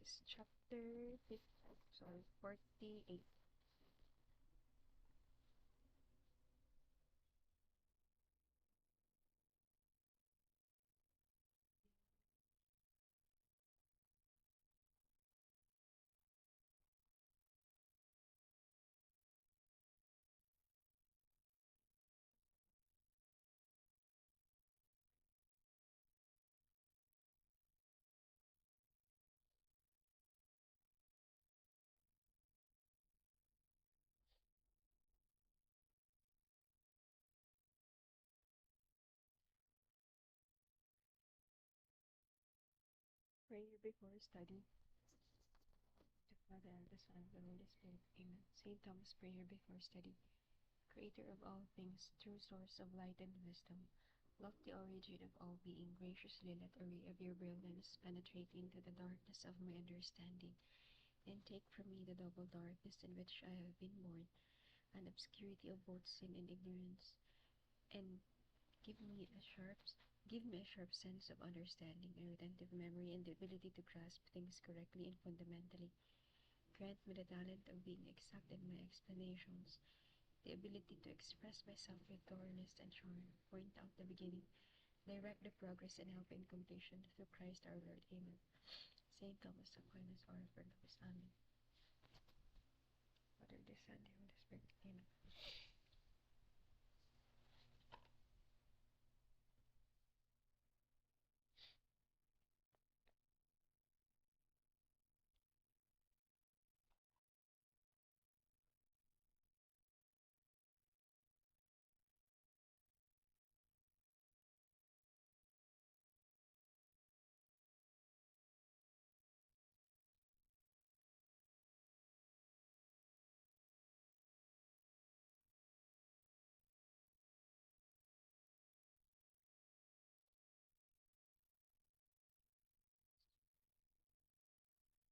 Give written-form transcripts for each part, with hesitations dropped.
This is chapter 48. Prayer before study. The Father, and the Son, and the Holy Spirit. Amen. St. Thomas Prayer before study. Creator of all things, true source of light and wisdom, lofty origin of all being, graciously let a ray of your brilliance penetrate into the darkness of my understanding, and take from me the double darkness in which I have been born, an obscurity of both sin and ignorance, and Give me a sharp give me a sharp sense of understanding, a retentive memory, and the ability to grasp things correctly and fundamentally. Grant me the talent of being exact in my explanations, the ability to express myself with thoroughness and charm, point out the beginning, direct the progress, and help in completion through Christ our Lord. Amen. Saint Thomas Aquinas, ora pro nobis. Amen. Father, the Son, and the Holy Spirit. Amen.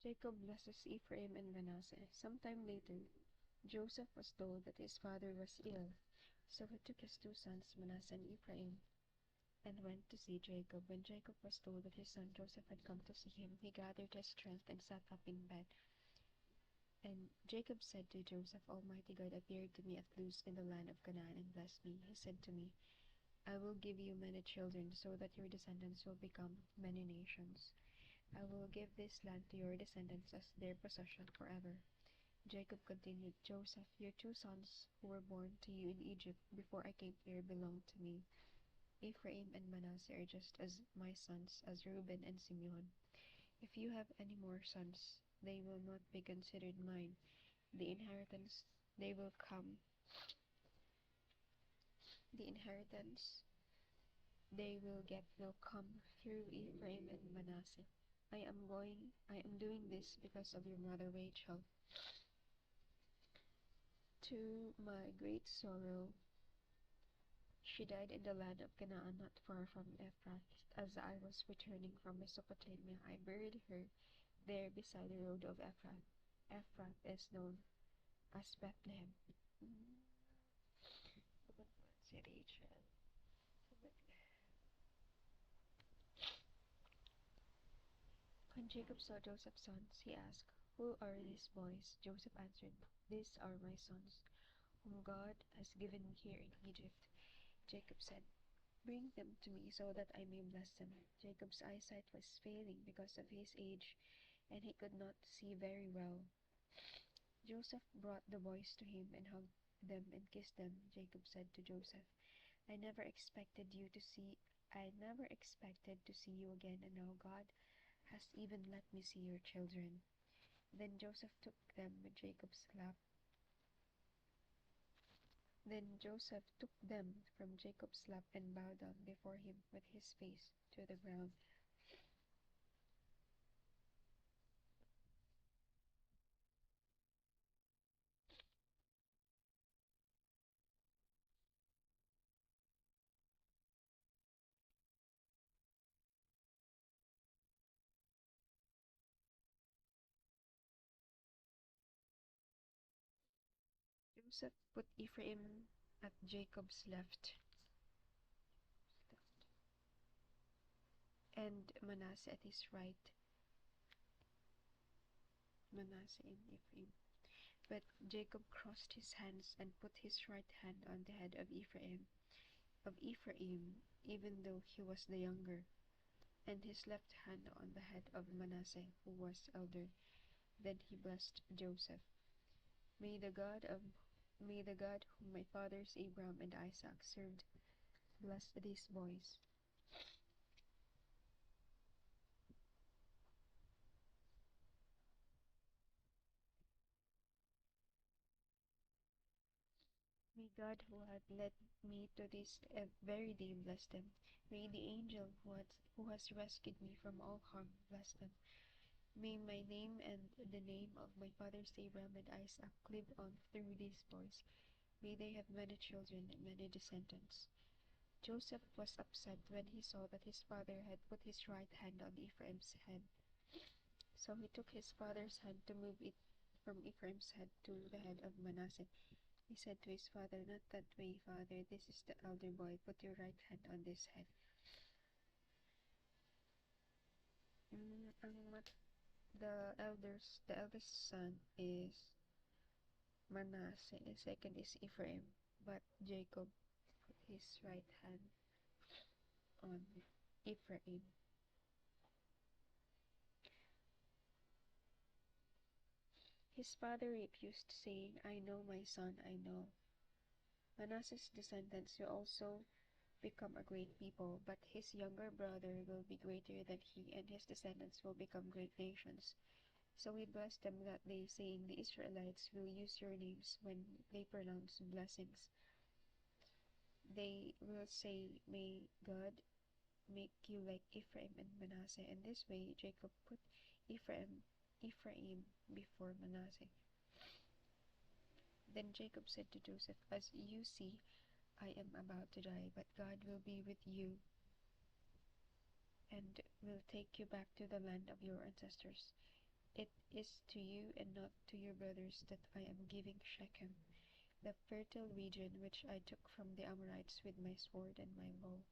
Jacob blesses Ephraim and Manasseh. Sometime later, Joseph was told that his father was ill, so he took his two sons, Manasseh and Ephraim, and went to see Jacob. When Jacob was told that his son Joseph had come to see him, he gathered his strength and sat up in bed. And Jacob said to Joseph, Almighty God appeared to me at Luz in the land of Canaan and blessed me. He said to me, I will give you many children, so that your descendants will become many nations. I will give this land to your descendants as their possession forever. Jacob continued, Joseph, your two sons who were born to you in Egypt before I came here belonged to me. Ephraim and Manasseh are just as my sons, as Reuben and Simeon. If you have any more sons, they will not be considered mine. The inheritance they will come, the inheritance they will get will come through Ephraim and Manasseh. I am doing this because of your mother Rachel. To my great sorrow, she died in the land of Canaan, not far from Ephrath. As I was returning from Mesopotamia, I buried her there beside the road of Ephrath. Ephrath is known as Bethlehem. Si Rachel. When Jacob saw Joseph's sons, he asked, Who are these boys? Joseph answered, These are my sons, whom God has given me here in Egypt. Jacob said, Bring them to me so that I may bless them. Jacob's eyesight was failing because of his age, and he could not see very well. Joseph brought the boys to him and hugged them and kissed them. Jacob said to Joseph, I never expected to see you again, and now God has even let me see your children. Then Joseph took them with Jacob's lap. Then Joseph took them from Jacob's lap and bowed down before him with his face to the ground. Joseph put Ephraim at Jacob's left and Manasseh at his right. Manasseh and Ephraim. But Jacob crossed his hands and put his right hand on the head of Ephraim, even though he was the younger, and his left hand on the head of Manasseh, who was elder. Then he blessed Joseph. May the God of May the God whom my fathers Abraham and Isaac served bless these boys. May God who had led me to this very day bless them. May the angel who has rescued me from all harm bless them. May my name and the name of my fathers Abraham and Isaac live on through these boys. May they have many children and many descendants. Joseph was upset when he saw that his father had put his right hand on Ephraim's head. So he took his father's hand to move it from Ephraim's head to the head of Manasseh. He said to his father, "Not that way, father. This is the elder boy. Put your right hand on this head." The eldest son is Manasseh. The second is Ephraim. But Jacob put his right hand on Ephraim. His father refused, saying, "I know, my son, I know. Manasseh's descendants will also become a great people, but his younger brother will be greater than he, and his descendants will become great nations." So he blessed them that day, saying, "The Israelites will use your names when they pronounce blessings. They will say, 'May God make you like Ephraim and Manasseh.'" And this way Jacob put Ephraim before Manasseh. Then Jacob said to Joseph, "As you see, I am about to die, but God will be with you and will take you back to the land of your ancestors. It is to you and not to your brothers that I am giving Shechem, the fertile region which I took from the Amorites with my sword and my bow."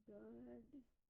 God.